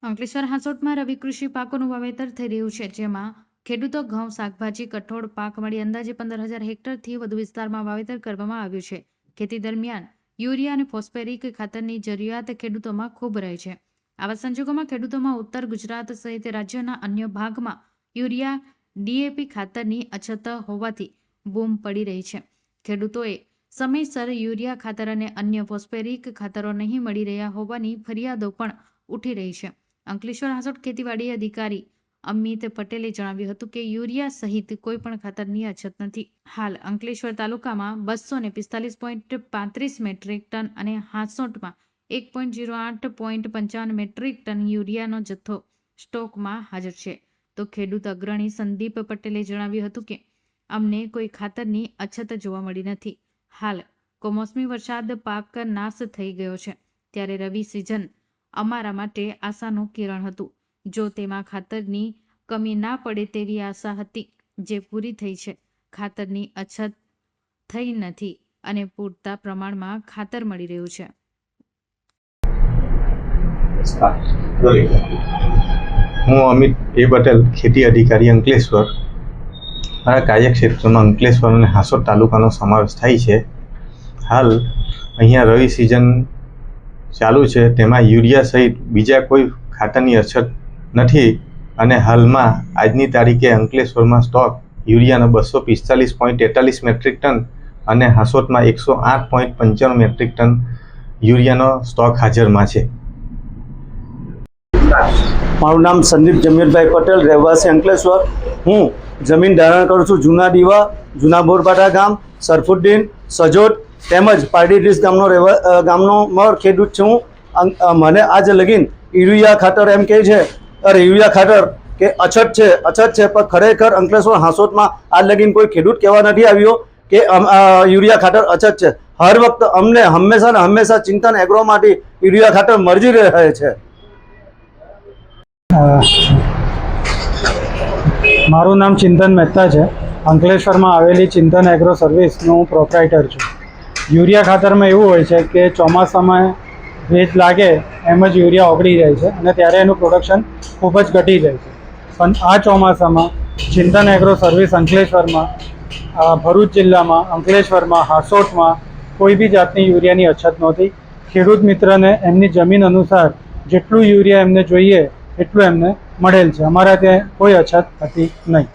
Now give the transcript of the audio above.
અંકલેશ્વર હાંસોટમાં રવિ કૃષિ પાકોનું વાવેતર થઈ રહ્યું છે, જેમાં ખેડૂતો ઘઉં, શાકભાજી, કઠોળ પાક મળી અંદાજે 15,000 હેક્ટરથી વધુ વિસ્તારમાં વાવેતર કરવામાં આવ્યું છે. ખેતી દરમિયાન યુરિયા અને ફોસ્ફેરિક ખાતરની જરૂરિયાત ખેડૂતોમાં ખૂબ રહે છે. આવા સંજોગોમાં ખેડૂતોમાં ઉત્તર ગુજરાત સહિત રાજ્યના અન્ય ભાગમાં યુરિયા, ડીએપી ખાતરની અછત હોવાથી બૂમ પડી રહી છે. ખેડૂતોએ સમયસર યુરિયા ખાતર અને અન્ય ફોસ્ફેરિક ખાતરો નહીં મળી રહ્યા હોવાની ફરિયાદો પણ ઉઠી રહી છે. અંકલેશ્વર હાંસોટ ખેતીવાડી અધિકારી અમિત પટેલે જણાવ્યું હતું કે યુરિયા સહિત કોઈ પણ ખાતરની અછત નથી. હાલ અંકલેશ્વર તાલુકામાં 245.35 મેટ્રિક ટન અને હાંસોટમાં 1.08.55 મેટ્રિક ટન યુરિયાનો જથ્થો સ્ટોકમાં હાજર છે. તો ખેડૂત અગ્રણી સંદીપ પટેલે જણાવ્યું હતું કે અમને કોઈ ખાતરની અછત જોવા મળી નથી. હાલ કમોસમી વરસાદ પાક નાશ થઈ ગયો છે, ત્યારે રવિ સિઝન અમારા માટે આશાનું કિરણ હતું. જો તેમાં ખાતરની કમી ના પડે તેવી આશા હતી, જે પૂરી થઈ છે. ખાતરની અછત થઈ નથી અને પૂરતા પ્રમાણમાં ખાતર મળી રહ્યું છે. હું અમિત પટેલ, ખેતી અધિકારી અંકલેશ્વર. મારા કાર્યક્ષેત્રમાં અંકલેશ્વર અને હાંસોટ તાલુકાનો સમાવેશ થાય છે. હાલ અહીંયા રવિ સિઝન ચાલુ છે, તેમાં યુરિયા સહિત બીજા કોઈ ખાતરની અછત નથી અને હાલમાં આજની તારીખે અંકલેશ્વરમાં સ્ટોક યુરિયાનો 245.43 મેટ્રિક ટન અને હાંસોટમાં 108.95 મેટ્રિક ટન યુરિયાનો સ્ટોક હાજરમાં છે. મારું નામ સંદીપ જમીરભાઈ પટેલ, રહેવાસી અંકલેશ્વર. હું જમીન ધારણ કરું છું જૂના દીવા, જૂના બોરપાટા ગામ, સરફુદ્દીન, સજોટ તેમજ પારડીડીસ ગામનો મર ખેડૂત છું. મને આજ લગીન યુરિયા ખાતર એમ કહે છે, યુરિયા ખાતર કે અછત છે, પણ ખરેખર અંકલેશ્વર હાંસોટમાં આજ લગીન કોઈ ખેડૂત કહેવા નથી આવ્યો કે યુરિયા ખાતર અછત છે. હર વખત અમને હંમેશા ચિંતન એગ્રોમાંથી યુરિયા ખાતર મળી રહે છે. મારું નામ ચિંતન મહેતા છે. અંકલેશ્વરમાં આવેલી ચિંતન એગ્રો સર્વિસનો હું પ્રોપ્રાઇટર છું. યુરિયા ખાતરમાં એવું હોય છે કે ચોમાસામાં ભેજ લાગે એમ જ યુરિયા ઓગળી જાય છે અને ત્યારે એનું પ્રોડક્શન ખૂબ જ ઘટી જાય છે. પણ આ ચોમાસામાં ચિંતન એગ્રો સર્વિસ અંકલેશ્વરમાં, ભરૂચ જિલ્લામાં, અંકલેશ્વરમાં, હાંસોટમાં કોઈ બી જાતની યુરિયાની અછત નહોતી. ખેડૂત મિત્રને એમની જમીન અનુસાર જેટલું યુરિયા એમને જોઈએ એટલું એમને મળેલ છે. અમારા ત્યાં કોઈ અછત હતી નહીં.